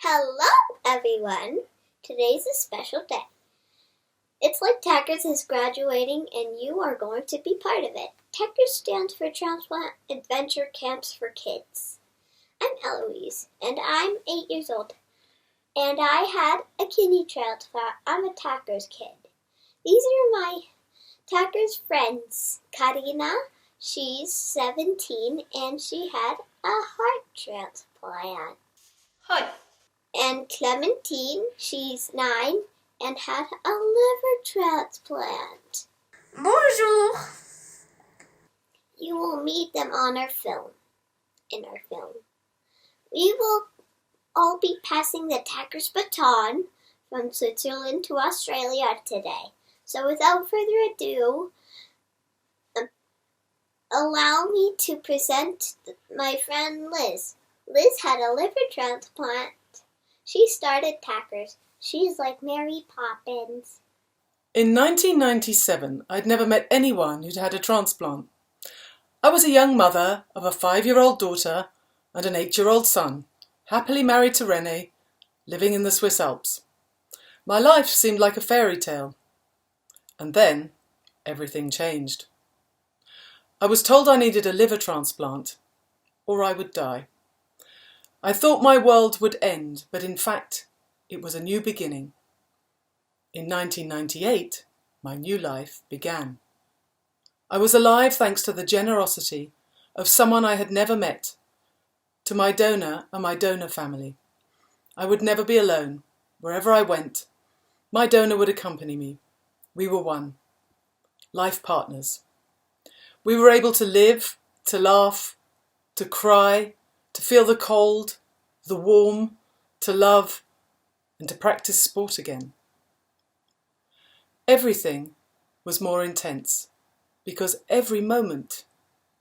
Hello, everyone! Today's a special day. It's like TACKERS is graduating and you are going to be part of it. TACKERS stands for Transplant Adventure Camps for Kids. I'm Eloise, and I'm 8 years old. And I had a kidney transplant. I'm a TACKERS kid. These are my TACKERS friends. Karina, she's 17 and she had a heart transplant. Hi. And Clementine, she's 9 and had a liver transplant. Bonjour. You will meet them on our film. We will all be passing the TACKERS baton from Switzerland to Australia today. So without further ado, allow me to present my friend Liz. Liz had a liver transplant. She started TACKERS. She's like Mary Poppins. In 1997, I'd never met anyone who'd had a transplant. I was a young mother of a 5-year-old daughter and an 8-year-old son, happily married to René, living in the Swiss Alps. My life seemed like a fairy tale. And then, everything changed. I was told I needed a liver transplant, or I would die. I thought my world would end, but in fact, it was a new beginning. In 1998, my new life began. I was alive thanks to the generosity of someone I had never met, to my donor and my donor family. I would never be alone. Wherever I went, my donor would accompany me. We were one. Life partners. We were able to live, to laugh, to cry, to feel the cold, the warm, to love, and to practice sport again. Everything was more intense because every moment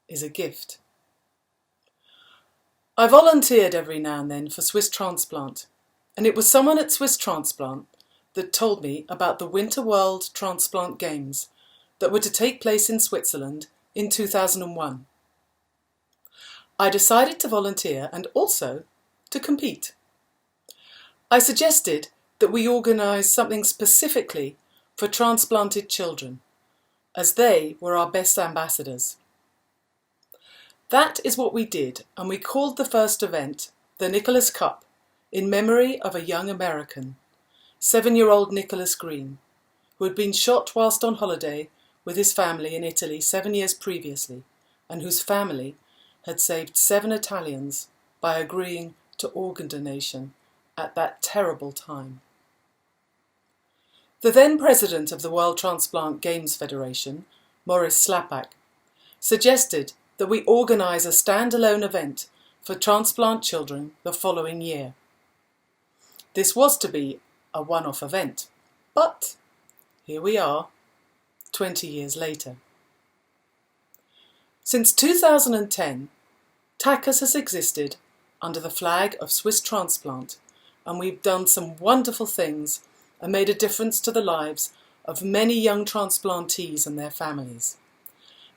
is a gift. I volunteered every now and then for Swiss Transplant, and it was someone at Swiss Transplant that told me about the Winter World Transplant Games that were to take place in Switzerland in 2001. I decided to volunteer and also to compete. I suggested that we organise something specifically for transplanted children, as they were our best ambassadors. That is what we did, and we called the first event the Nicholas Cup in memory of a young American, 7-year-old Nicholas Green, who had been shot whilst on holiday with his family in Italy 7 years previously, and whose family had saved 7 Italians by agreeing to organ donation at that terrible time. The then president of the World Transplant Games Federation, Maurice Slapak, suggested that we organise a standalone event for transplant children the following year. This was to be a one-off event, but here we are, 20 years later. Since 2010, TACKERS has existed under the flag of Swiss Transplant, and we've done some wonderful things and made a difference to the lives of many young transplantees and their families.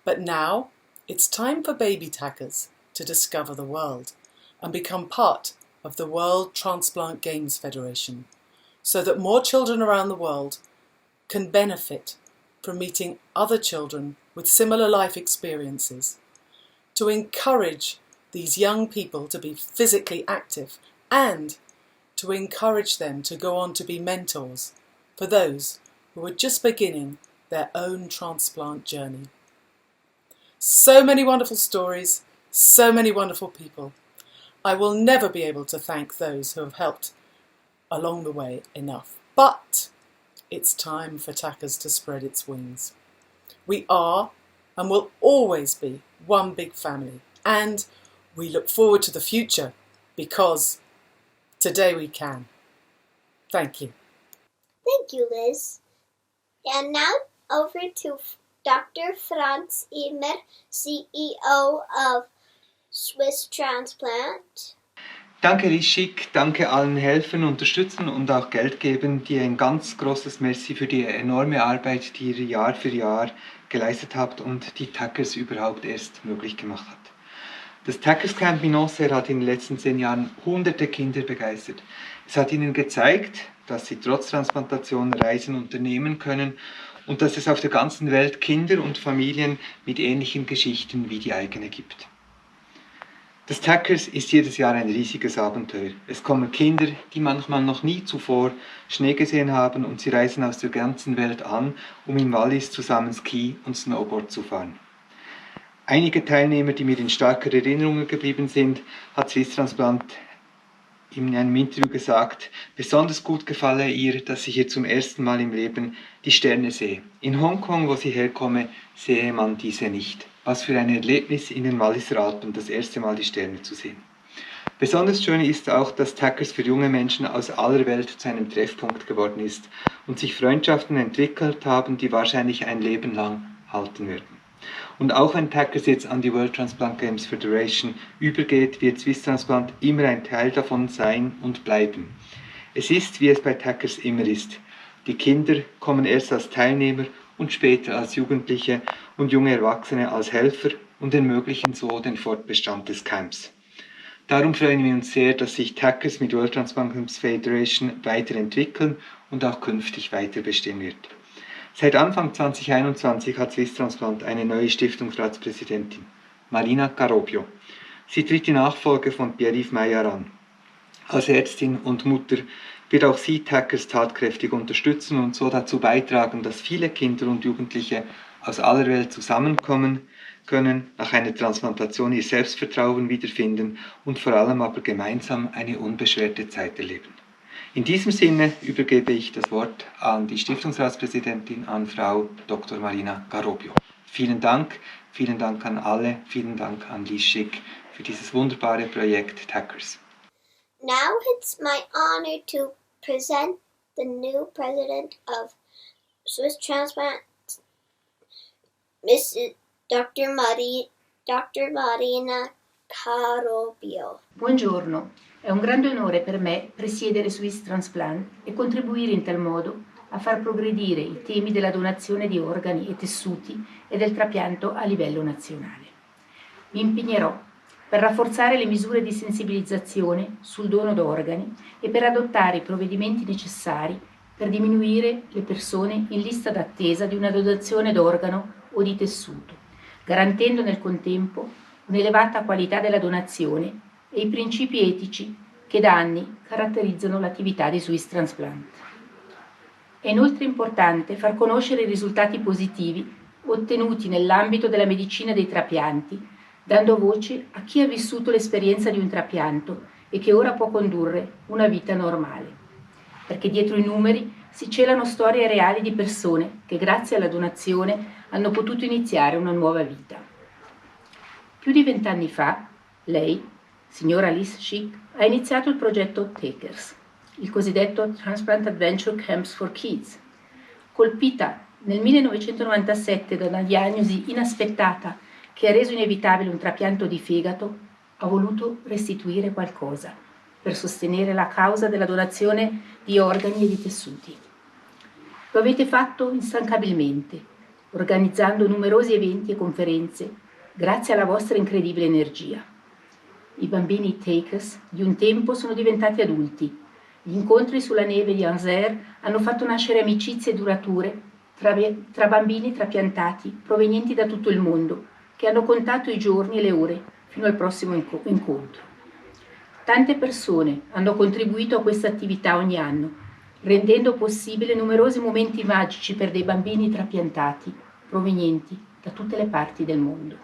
But now it's time for baby TACKERS to discover the world and become part of the World Transplant Games Federation, so that more children around the world can benefit from meeting other children with similar life experiences, to encourage these young people to be physically active and to encourage them to go on to be mentors for those who are just beginning their own transplant journey. So many wonderful stories, so many wonderful people. I will never be able to thank those who have helped along the way enough, but it's time for TACKERS to spread its wings. We are and will always be one big family, and we look forward to the future because today we can. Thank you. Thank you, Liz. And now over to Dr. Franz Emer, CEO of Swiss Transplant. Danke Rishik, danke allen Helfern, Unterstützern und auch Geldgebern, die ein ganz großes Merci für die enorme Arbeit, die ihr Jahr für Jahr geleistet habt und die TACKERS überhaupt erst möglich gemacht hat. Das TACKERS Camp in Auxerre hat in den letzten 10 Jahren hunderte Kinder begeistert. Es hat ihnen gezeigt, dass sie trotz Transplantation Reisen unternehmen können und dass es auf der ganzen Welt Kinder und Familien mit ähnlichen Geschichten wie die eigene gibt. Das TACKERS ist jedes Jahr ein riesiges Abenteuer. Es kommen Kinder, die manchmal noch nie zuvor Schnee gesehen haben, und sie reisen aus der ganzen Welt an, um im Wallis zusammen Ski und Snowboard zu fahren. Einige Teilnehmer, die mir in starker Erinnerung geblieben sind, hat Swiss Transplant in einem Interview gesagt, besonders gut gefalle ihr, dass sie hier zum ersten Mal im Leben die Sterne sehe. In Hongkong, wo sie herkomme, sehe man diese nicht. Was für ein Erlebnis, in den Walliser Alpen das erste Mal die Sterne zu sehen. Besonders schön ist auch, dass TACKERS für junge Menschen aus aller Welt zu einem Treffpunkt geworden ist und sich Freundschaften entwickelt haben, die wahrscheinlich ein Leben lang halten werden. Und auch wenn TACKERS jetzt an die World Transplant Games Federation übergeht, wird Swiss Transplant immer ein Teil davon sein und bleiben. Es ist, wie es bei TACKERS immer ist. Die Kinder kommen erst als Teilnehmer und später als Jugendliche und junge Erwachsene als Helfer und ermöglichen so den Fortbestand des Camps. Darum freuen wir uns sehr, dass sich TACKERS mit World Transplant Games Federation weiterentwickeln und auch künftig weiter bestehen wird. Seit Anfang 2021 hat Swiss Transplant eine neue Stiftungsratspräsidentin, Marina Carobio. Sie tritt die Nachfolge von Pierre-Yves Meyer an. Als Ärztin und Mutter wird auch sie TACKERS tatkräftig unterstützen und so dazu beitragen, dass viele Kinder und Jugendliche aus aller Welt zusammenkommen können, nach einer Transplantation ihr Selbstvertrauen wiederfinden und vor allem aber gemeinsam eine unbeschwerte Zeit erleben. In diesem Sinne übergebe ich das Wort an die Stiftungsratspräsidentin, an Frau Dr. Marina Carobio. Vielen Dank an alle, vielen Dank an Lies Schick für dieses wunderbare Projekt TACKERS. Now it's my honor to present the new president of Swiss Transplant, Mrs. Dr. Marina Carobio. Buongiorno, è un grande onore per me presiedere Swiss Transplant e contribuire in tal modo a far progredire i temi della donazione di organi e tessuti e del trapianto a livello nazionale. Mi impegnerò per rafforzare le misure di sensibilizzazione sul dono d'organi e per adottare i provvedimenti necessari per diminuire le persone in lista d'attesa di una donazione d'organo o di tessuto, garantendo nel contempo un'elevata qualità della donazione e i principi etici che da anni caratterizzano l'attività di Swiss Transplant. È inoltre importante far conoscere i risultati positivi ottenuti nell'ambito della medicina dei trapianti, dando voce a chi ha vissuto l'esperienza di un trapianto e che ora può condurre una vita normale. Perché dietro i numeri si celano storie reali di persone che grazie alla donazione hanno potuto iniziare una nuova vita. Più di 20 anni fa, lei, signora Lies Schick, ha iniziato il progetto TACKERS, il cosiddetto Transplant Adventure Camps for Kids. Colpita nel 1997 da una diagnosi inaspettata che ha reso inevitabile un trapianto di fegato, ha voluto restituire qualcosa per sostenere la causa della donazione di organi e di tessuti. Lo avete fatto instancabilmente, organizzando numerosi eventi e conferenze, grazie alla vostra incredibile energia. I bambini TACKERS di un tempo sono diventati adulti. Gli incontri sulla neve di Auxerre hanno fatto nascere amicizie durature tra bambini trapiantati provenienti da tutto il mondo, che hanno contato i giorni e le ore fino al prossimo incontro. Tante persone hanno contribuito a questa attività ogni anno, rendendo possibile numerosi momenti magici per dei bambini trapiantati provenienti da tutte le parti del mondo.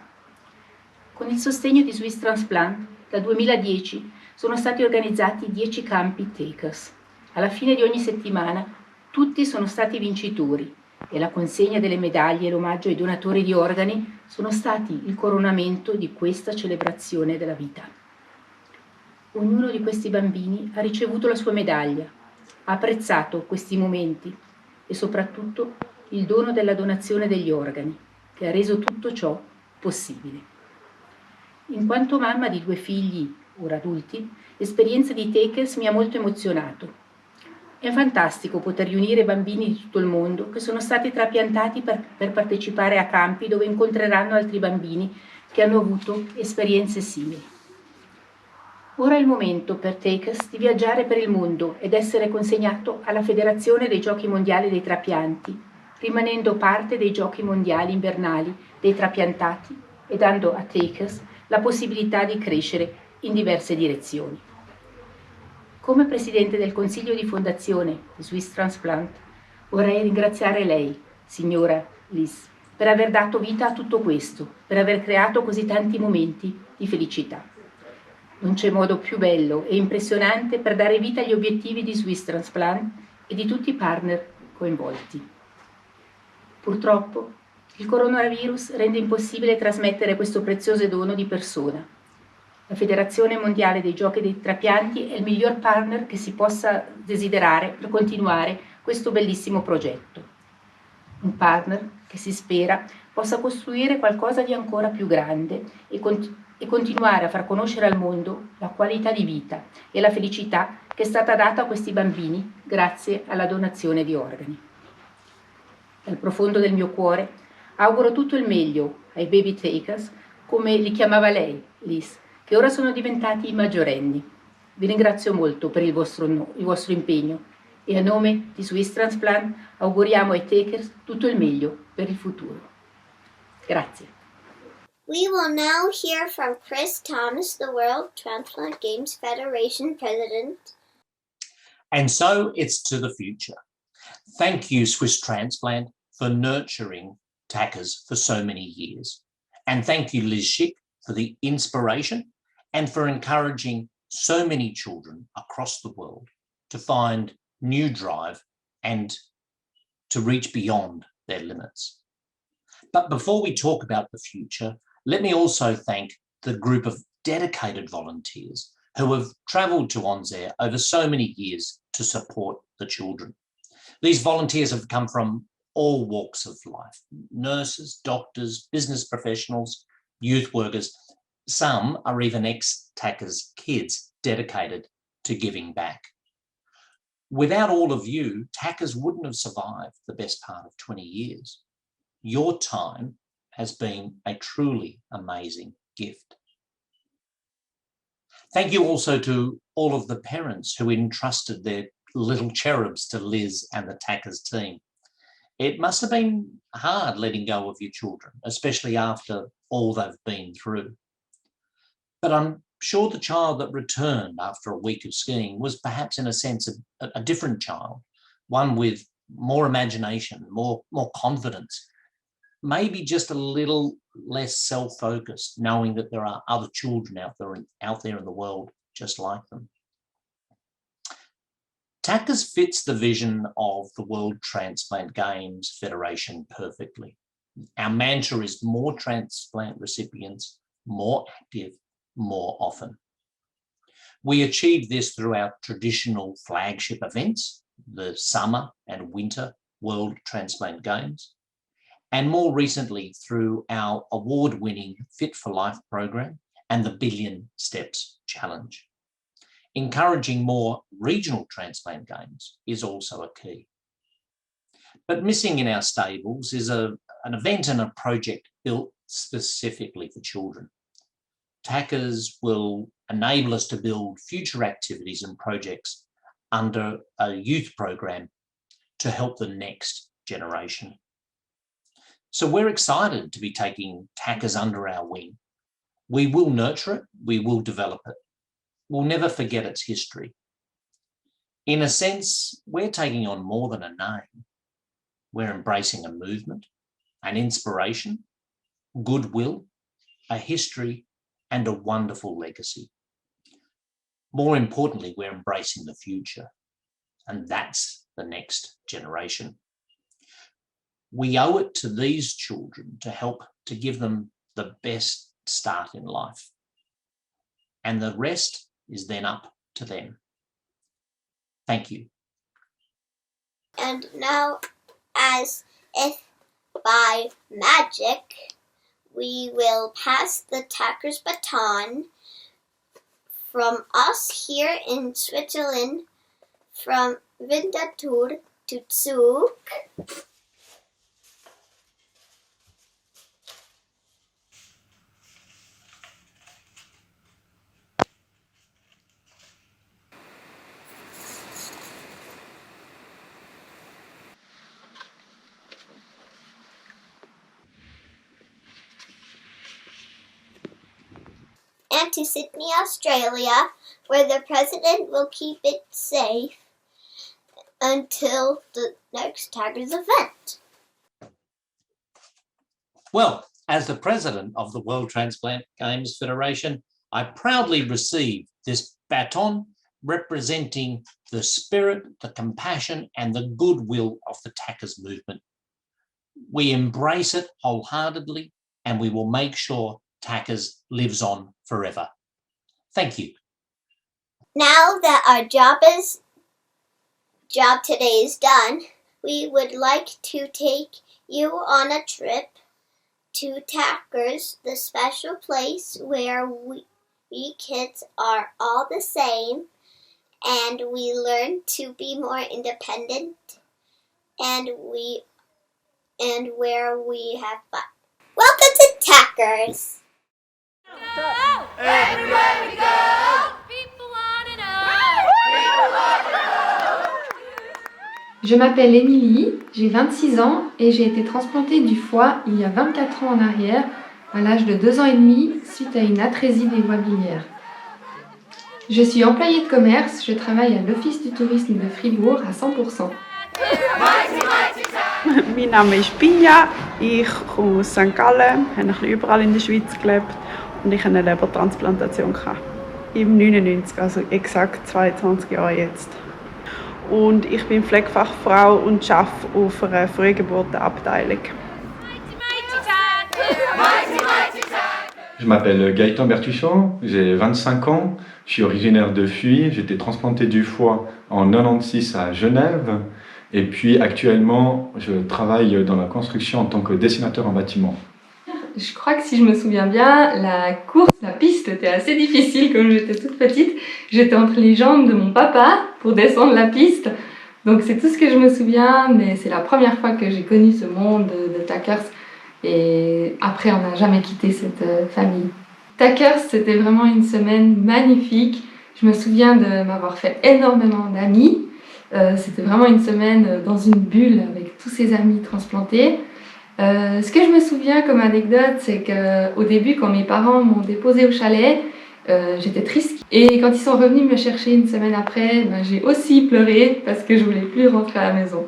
Con il sostegno di Swiss Transplant, dal 2010 sono stati organizzati 10 campi TACKERS. Alla fine di ogni settimana tutti sono stati vincitori e la consegna delle medaglie e l'omaggio ai donatori di organi sono stati il coronamento di questa celebrazione della vita. Ognuno di questi bambini ha ricevuto la sua medaglia, ha apprezzato questi momenti e soprattutto il dono della donazione degli organi, che ha reso tutto ciò possibile. In quanto mamma di 2 figli, ora adulti, l'esperienza di TACKERS mi ha molto emozionato. È fantastico poter riunire bambini di tutto il mondo che sono stati trapiantati per partecipare a campi dove incontreranno altri bambini che hanno avuto esperienze simili. Ora è il momento per TACKERS di viaggiare per il mondo ed essere consegnato alla Federazione dei Giochi Mondiali dei Trapianti, rimanendo parte dei Giochi Mondiali invernali dei trapiantati e dando a TACKERS la possibilità di crescere in diverse direzioni. Come Presidente del Consiglio di Fondazione di Swiss Transplant, vorrei ringraziare lei, signora Liz, per aver dato vita a tutto questo, per aver creato così tanti momenti di felicità. Non c'è modo più bello e impressionante per dare vita agli obiettivi di Swiss Transplant e di tutti i partner coinvolti. Purtroppo, il coronavirus rende impossibile trasmettere questo prezioso dono di persona. La Federazione Mondiale dei Giochi dei Trapianti è il miglior partner che si possa desiderare per continuare questo bellissimo progetto. Un partner che si spera possa costruire qualcosa di ancora più grande e continuare a far conoscere al mondo la qualità di vita e la felicità che è stata data a questi bambini grazie alla donazione di organi. Dal profondo del mio cuore auguro tutto il meglio ai baby takers, come li chiamava lei, Liz, che ora sono diventati maggiorenni. Vi ringrazio molto per il vostro impegno e a nome di Swiss Transplant auguriamo ai takers tutto il meglio per il futuro. Grazie. We will now hear from Chris Thomas, the World Transplant Games Federation President. And so it's to the future. Thank you, Swiss Transplant, for nurturing TACKERS for so many years. And thank you, Liz Schick, for the inspiration and for encouraging so many children across the world to find new drive and to reach beyond their limits. But before we talk about the future, let me also thank the group of dedicated volunteers who have travelled to Onzair over so many years to support the children. These volunteers have come from all walks of life: nurses, doctors, business professionals, youth workers. Some are even ex-TACKERS kids dedicated to giving back. Without all of you, TACKERS wouldn't have survived the best part of 20 years. Your time has been a truly amazing gift. Thank you also to all of the parents who entrusted their little cherubs to Liz and the TACKERS team. It must have been hard letting go of your children, especially after all they've been through. But I'm sure the child that returned after a week of skiing was perhaps in a sense a different child, one with more imagination, more confidence, maybe just a little less self-focused, knowing that there are other children out there in the world just like them. TACKERS fits the vision of the World Transplant Games Federation perfectly. Our mantra is more transplant recipients, more active, more often. We achieve this through our traditional flagship events, the summer and winter World Transplant Games, and more recently through our award-winning Fit for Life program and the Billion Steps Challenge. Encouraging more regional transplant games is also a key. But missing in our stables is an event and a project built specifically for children. TACKERS will enable us to build future activities and projects under a youth program to help the next generation. So we're excited to be taking TACKERS under our wing. We will nurture it, we will develop it. We'll never forget its history. In a sense, we're taking on more than a name. We're embracing a movement, an inspiration, goodwill, a history, and a wonderful legacy. More importantly, we're embracing the future, and that's the next generation. We owe it to these children to help to give them the best start in life. And the rest is then up to them. Thank you. And now, as if by magic, we will pass the TACKERS baton from us here in Switzerland, from Winterthur to Zug. and to Sydney, Australia, where the president will keep it safe until the next TACKERS event. Well, as the president of the World Transplant Games Federation, I proudly receive this baton representing the spirit, the compassion, and the goodwill of the TACKERS movement. We embrace it wholeheartedly, and we will make sure TACKERS lives on forever. Thank you. Now that our job today is done, we would like to take you on a trip to TACKERS, the special place where we kids are all the same and we learn to be more independent and where we have fun. Welcome to TACKERS! Everywhere we go, people wanna know. People wanna know. Je m'appelle Émilie, j'ai 26 ans et j'ai été transplantée du foie il y a 24 ans en arrière, à l'âge de 2 ans et demi, suite à une atrésie des voies biliaires. Je suis employée de commerce, je travaille à l'Office du tourisme de Fribourg à 100%. Mein Name ist Pinja, ich komme aus St. Gallen, habe ein bisschen überall in der Schweiz gelebt und ich habe eine Lebertransplantation gehabt. Im 99, also exakt 22 Jahre jetzt. Und ich bin Pflegefachfrau und arbeite auf einer Frühgeburtenabteilung. Je m'appelle Gaëtan Bertuchon, j'ai 25 ans, je suis originaire de Fuy, j'ai été transplanté du foie en 96 à Genève et puis actuellement je travaille dans la construction en tant que dessinateur en bâtiment. Je crois que si je me souviens bien, la piste était assez difficile comme j'étais toute petite. J'étais entre les jambes de mon papa pour descendre la piste. Donc c'est tout ce que je me souviens, mais c'est la première fois que j'ai connu ce monde de TACKERS. Et après, on n'a jamais quitté cette famille. TACKERS, c'était vraiment une semaine magnifique. Je me souviens de m'avoir fait énormément d'amis. C'était vraiment une semaine dans une bulle avec tous ces amis transplantés. Ce que je me souviens comme anecdote, c'est qu'au début, quand mes parents m'ont déposée au chalet, j'étais triste. Et quand ils sont revenus me chercher une semaine après, j'ai aussi pleuré parce que je voulais plus rentrer à la maison.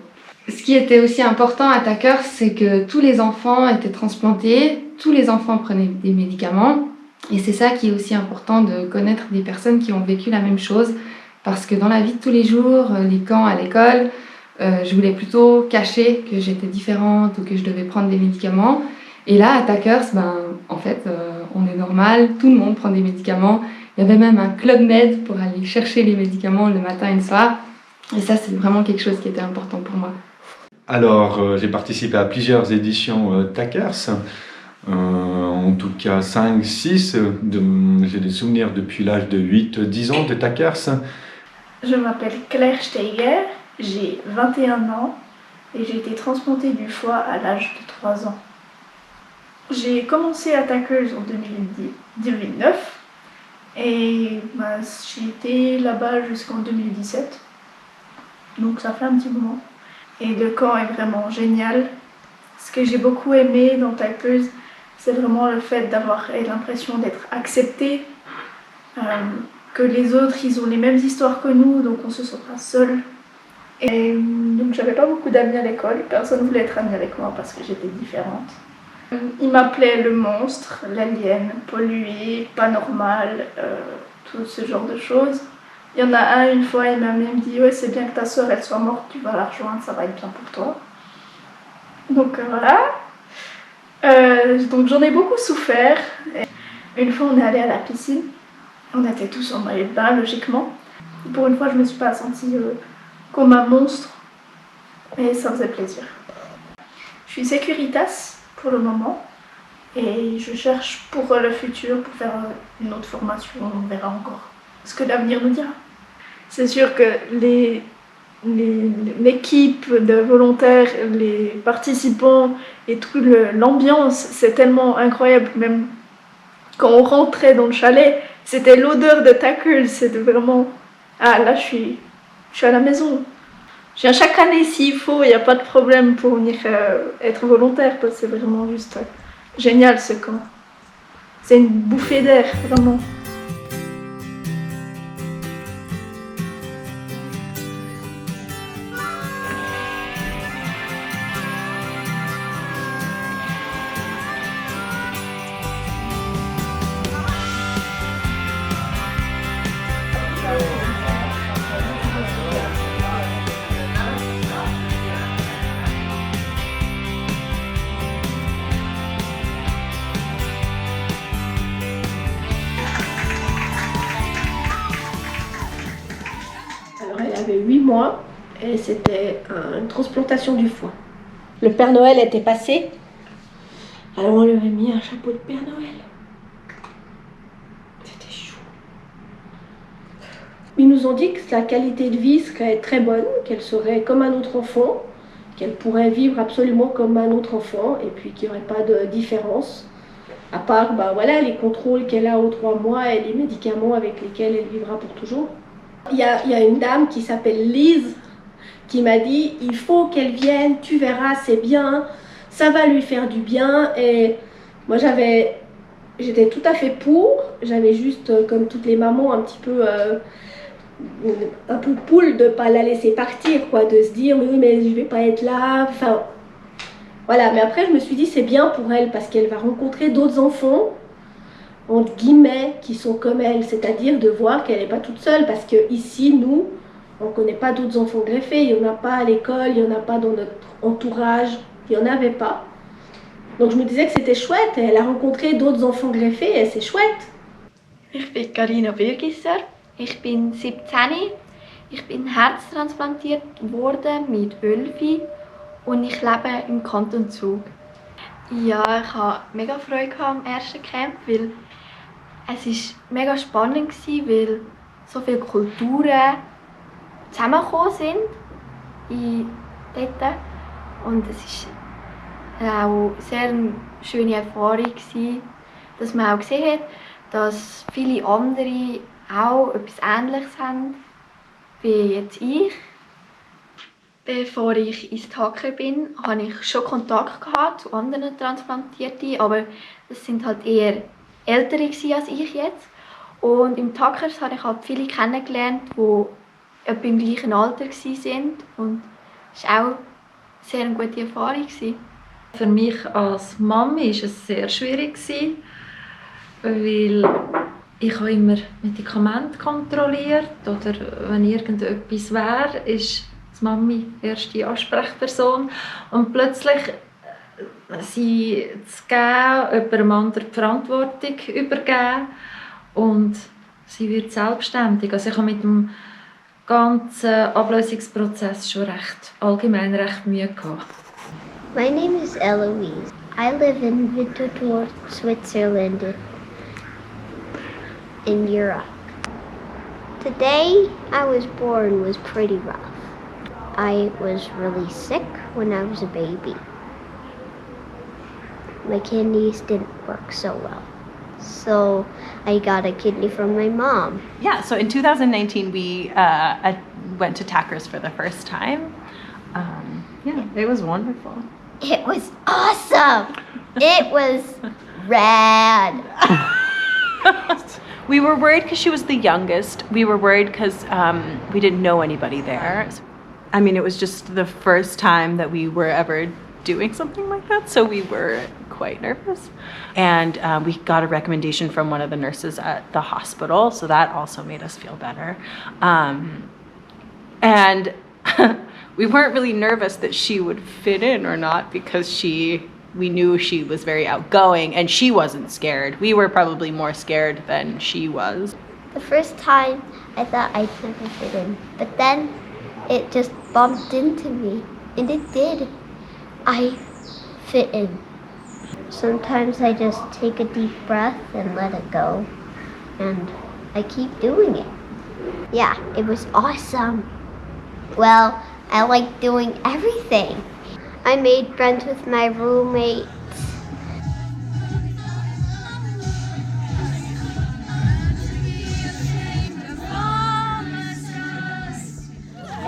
Ce qui était aussi important à TACKERS, c'est que tous les enfants étaient transplantés, tous les enfants prenaient des médicaments. Et c'est ça qui est aussi important, de connaître des personnes qui ont vécu la même chose. Parce que dans la vie de tous les jours, les camps à l'école, je voulais plutôt cacher que j'étais différente ou que je devais prendre des médicaments. Et là, à TACKERS, en fait, on est normal, tout le monde prend des médicaments. Il y avait même un club med pour aller chercher les médicaments le matin et le soir. Et ça, c'est vraiment quelque chose qui était important pour moi. Alors j'ai participé à plusieurs éditions TACKERS, en tout cas 5, 6, j'ai des souvenirs depuis l'âge de 8-10 ans de TACKERS. Je m'appelle Claire Steiger, j'ai 21 ans et j'ai été transplantée du foie à l'âge de 3 ans. J'ai commencé à TACKERS en 2009 et j'ai été là-bas jusqu'en 2017, donc ça fait un petit moment. Et le camp est vraiment génial. Ce que j'ai beaucoup aimé dans TACKERS, c'est vraiment le fait d'avoir l'impression d'être accepté, que les autres, ils ont les mêmes histoires que nous, donc on se sent pas seul. Et donc j'avais pas beaucoup d'amis à l'école, personne ne voulait être ami avec moi parce que j'étais différente. Ils m'appelaient le monstre, l'alien, pollué, pas normal, tout ce genre de choses. Il y en a un, une fois, il m'a même dit « Ouais, c'est bien que ta soeur, elle soit morte, tu vas la rejoindre, ça va être bien pour toi. » Donc voilà. Donc j'en ai beaucoup souffert. Et une fois, on est allé à la piscine. On était tous en maillot de bain, logiquement. Pour une fois, je me suis pas sentie comme un monstre. Et ça faisait plaisir. Je suis Securitas pour le moment. Et je cherche pour le futur, pour faire une autre formation, on verra encore ce que l'avenir nous dira. C'est sûr que l'équipe de volontaires, les participants et toute l'ambiance, c'est tellement incroyable. Même quand on rentrait dans le chalet, c'était l'odeur de TACKERS, c'était vraiment... Ah là, je suis à la maison. Je viens chaque année s'il faut, il n'y a pas de problème pour venir être volontaire, parce que c'est vraiment juste génial ce camp. C'est une bouffée d'air, vraiment. mois et c'était une transplantation du foie. Le Père Noël était passé, alors on lui avait mis un chapeau de Père Noël. C'était chaud. Ils nous ont dit que la qualité de vie serait très bonne, qu'elle serait comme un autre enfant, qu'elle pourrait vivre absolument comme un autre enfant et puis qu'il n'y aurait pas de différence. À part voilà, les contrôles qu'elle a aux 3 mois et les médicaments avec lesquels elle vivra pour toujours. Il y a une dame qui s'appelle Lise qui m'a dit « Il faut qu'elle vienne, tu verras, c'est bien, ça va lui faire du bien. » Et moi j'étais tout à fait pour, j'avais juste, comme toutes les mamans, un peu poule de ne pas la laisser partir, quoi, de se dire « Oui, mais je ne vais pas être là. » Enfin, voilà, mais après je me suis dit c'est bien pour elle parce qu'elle va rencontrer d'autres enfants, entre guillemets, qui sont comme elle, c'est-à-dire de voir qu'elle n'est pas toute seule parce que ici, nous, on ne connaît pas d'autres enfants greffés, il n'y en a pas à l'école, il n'y en a pas dans notre entourage, il n'y en avait pas. Donc je me disais que c'était chouette, elle a rencontré d'autres enfants greffés et c'est chouette. Ich bin Carina Birgisser, ich bin 17, ich bin herztransplantiert worden mit 11 und ich lebe im Kanton Zug. Ja, ich hatte mega Freude am ersten Camp, weil es war mega spannend war, weil so viele Kulturen zusammengekommen sind dort. Und es war auch sehr eine schöne Erfahrung, dass man auch gesehen hat, dass viele andere auch etwas Ähnliches haben wie jetzt ich. Bevor ich ins Tacker bin, hatte ich schon Kontakt gehabt zu anderen Transplantierten, aber das sind halt eher ältere als ich jetzt. Und im Tackers habe ich halt viele kennengelernt, die etwa im gleichen Alter waren. Und es war auch sehr eine gute Erfahrung. Für mich als Mami war es sehr schwierig, weil ich habe immer Medikamente kontrolliert oder wenn irgendetwas wäre, ist die Mami die erste Ansprechperson und plötzlich sie zu geben, jemandem anderen die Verantwortung übergeben und sie wird selbstständig. Also ich habe mit dem ganzen Ablösungsprozess schon allgemein recht Mühe gehabt. My name is Eloise. I live in Winterthur, Switzerland, in Europe. The day I was born was pretty rough. I was really sick when I was a baby. My kidneys didn't work so well. So I got a kidney from my mom. Yeah, so in 2019 we went to TACKERS for the first time. It was wonderful. It was awesome. It was rad. We were worried because she was the youngest. We were worried because we didn't know anybody there. I mean, it was just the first time that we were ever doing something like that, so we were quite nervous. And we got a recommendation from one of the nurses at the hospital, so that also made us feel better. And we weren't really nervous that she would fit in or not because we knew she was very outgoing and she wasn't scared. We were probably more scared than she was. The first time I thought I'd never fit in, but then it just bumped into me, and it did. I fit in. Sometimes I just take a deep breath and let it go, and I keep doing it. Yeah, it was awesome. Well, I like doing everything. I made friends with my roommates.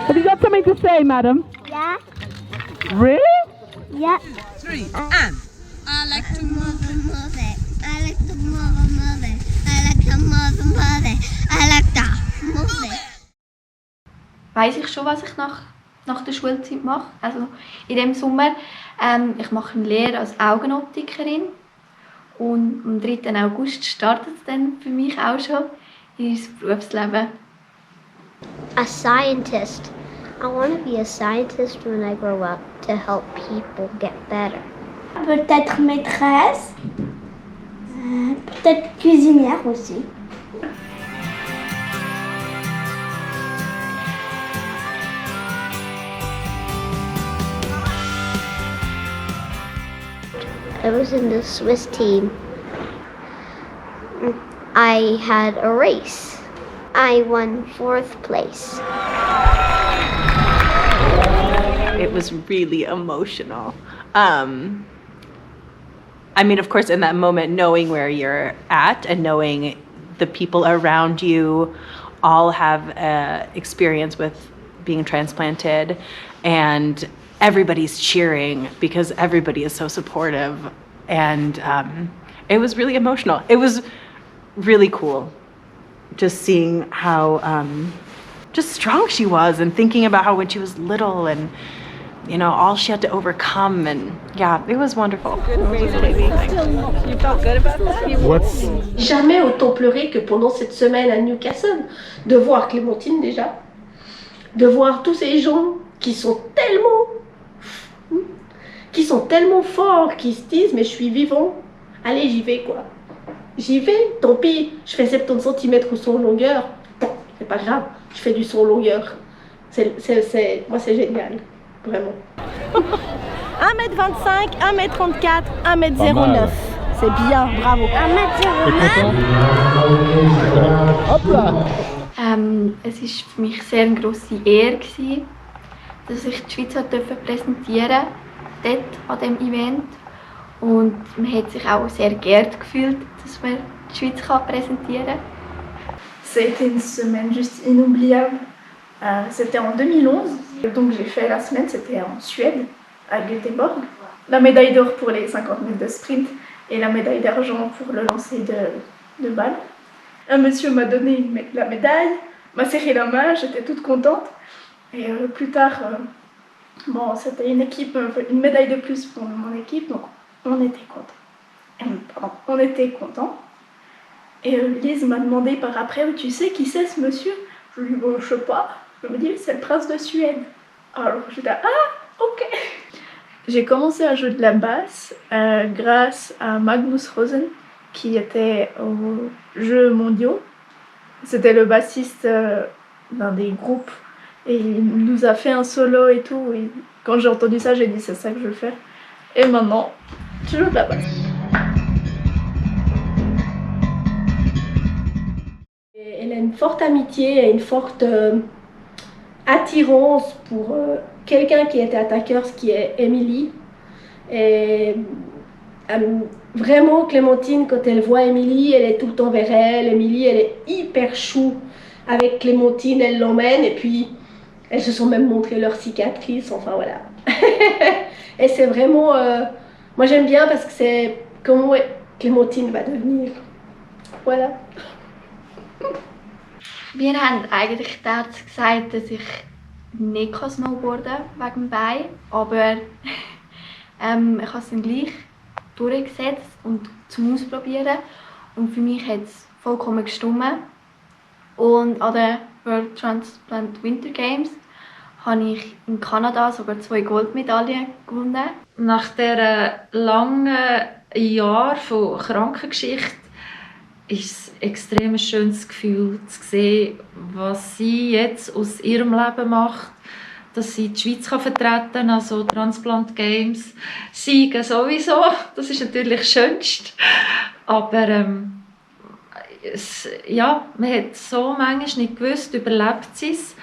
Have you got something to say, madam? Yeah. Really? Yeah. 3 and. I like to move it. I like to move it. I like to move it. I like to move it. Weiss ich schon, was ich nach der Schulzeit mache. Also in dem Sommer, ich mache eine Lehre als Augenoptikerin und am 3. August startet es dann für mich auch schon in das Berufsleben. A scientist. I want to be a scientist when I grow up to help people get better. Peut-être maîtresse, peut-être cuisinière aussi. I was in the Swiss team. I had a race. I won 4th place. It was really emotional. I mean, of course, in that moment, knowing where you're at and knowing the people around you all have experience with being transplanted, and everybody's cheering because everybody is so supportive, and it was really emotional. It was really cool just seeing how just strong she was, and thinking about how when she was little and all she had to overcome, and yeah, it was wonderful. You felt good about that? Jamais autant pleuré que pendant cette semaine à Newcastle, de voir Clémentine déjà, de voir tous ces gens qui sont tellement forts, qui se disent mais je suis vivant, allez j'y vais quoi. J'y vais, tant pis, je fais 70 cm au son longueur, c'est pas grave, je fais du son longueur. Moi c'est génial. Vraiment. 1m25, 1m34, 1m09. C'est bien, bravo. 1m09. Es war für mich sehr eine grosse Ehre, dass ich die Schweiz präsentieren durfte, dort an diesem Event. Und man hat sich auch sehr geehrt gefühlt, dass man die Schweiz präsentieren kann. C'était une semaine juste inoubliable. C'était en 2011, donc j'ai fait la semaine, c'était en Suède, à Göteborg. La médaille d'or pour les 50 mètres de sprint et la médaille d'argent pour le lancer de balle. Un monsieur m'a donné la médaille, m'a serré la main, j'étais toute contente. Et plus tard, c'était une médaille de plus pour mon équipe, donc on était contents. On était contents. Et Lise m'a demandé par après, tu sais qui c'est ce monsieur? Je lui dis, bon, je sais pas. Je me dis, c'est le prince de Suède. Alors je dis, ah, ok. J'ai commencé à jouer de la basse grâce à Magnus Rosen, qui était aux Jeux mondiaux. C'était le bassiste d'un des groupes. Et il nous a fait un solo et tout. Et quand j'ai entendu ça, j'ai dit, c'est ça que je veux faire. Et maintenant, je joue de la basse. Elle a une forte amitié et une forte attirance pour quelqu'un qui était à TACKERS, qui est Emily. Et vraiment, Clémentine, quand elle voit Emily, elle est tout le temps vers elle. Emily, elle est hyper chou avec Clémentine, elle l'emmène. Et puis, elles se sont même montré leurs cicatrices. Enfin, voilà. Et c'est vraiment... moi, j'aime bien parce que c'est comment Clémentine va devenir. Voilà. Wir haben eigentlich dazu gesagt, dass ich nicht snowboarden kann wegen dem Bein, aber ich habe es dann gleich durchgesetzt und zum Ausprobieren, und für mich hat es vollkommen gestimmt. Und an den World Transplant Winter Games habe ich in Kanada sogar 2 Goldmedaillen gewonnen. Nach dieser langen Jahr von Krankengeschichte ist ein extrem schönes Gefühl zu sehen, was sie jetzt aus ihrem Leben macht, dass sie die Schweiz vertreten kann, also Transplant Games, Siegen sowieso, das ist natürlich das Schönste, aber man hat so manchmal nicht gewusst, überlebt sie es,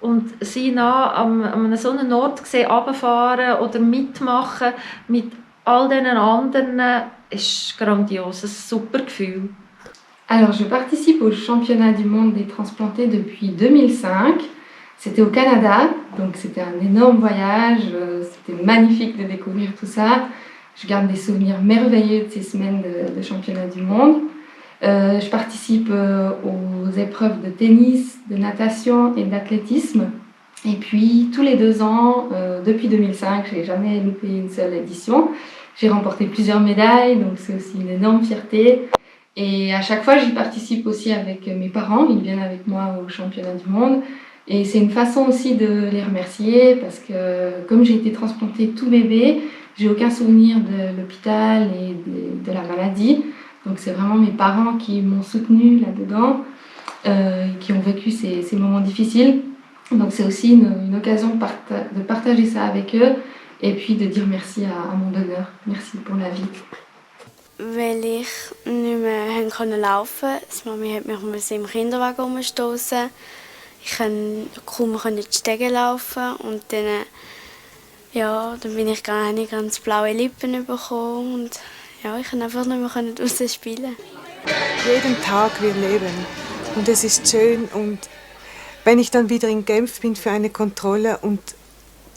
und sie nah an so einem Ort gesehen, runterfahren oder mitmachen mit all diesen anderen, ist grandios, ein super Gefühl. Alors, je participe au championnat du monde des transplantés depuis 2005. C'était au Canada, donc c'était un énorme voyage. C'était magnifique de découvrir tout ça. Je garde des souvenirs merveilleux de ces semaines de championnat du monde. Je participe aux épreuves de tennis, de natation et d'athlétisme. Et puis, tous les 2 ans, depuis 2005, je n'ai jamais loupé une seule édition. J'ai remporté plusieurs médailles, donc c'est aussi une énorme fierté. Et à chaque fois, j'y participe aussi avec mes parents. Ils viennent avec moi au championnat du monde. Et c'est une façon aussi de les remercier parce que comme j'ai été transplantée tout bébé, j'ai aucun souvenir de l'hôpital et de la maladie. Donc c'est vraiment mes parents qui m'ont soutenue là-dedans, qui ont vécu ces moments difficiles. Donc c'est aussi une occasion de partager ça avec eux et puis de dire merci à mon donneur. Merci pour la vie. Weil ich nicht mehr laufen konnte. Die Mami musste mich im Kinderwagen umstoßen. Ich konnte kaum die Stege laufen. Und dann bin ich ganz blaue Lippen bekommen. Und ja, ich konnte einfach nicht mehr draussen spielen. Jeden Tag wir leben. Und es ist schön. Und wenn ich dann wieder in Genf bin für eine Kontrolle und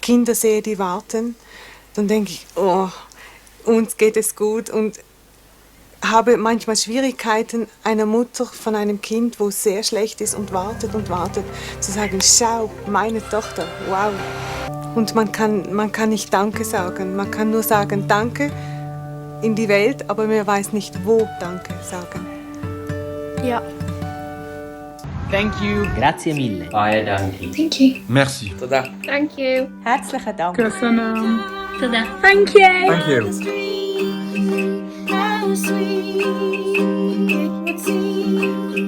Kinder sehe, die warten, dann denke ich, oh, uns geht es gut. Und habe manchmal Schwierigkeiten, einer Mutter von einem Kind, wo es sehr schlecht ist und wartet, zu sagen, schau, meine Tochter, wow. Und man kann nicht Danke sagen. Man kann nur sagen Danke in die Welt, aber man weiß nicht, wo Danke sagen. Ja. Thank you. Grazie mille. Danke. Thank you. Merci. Toda. Thank you. Herzlichen Dank. Köszönöm. Toda. Thank you. Thank you. How sweet it would seem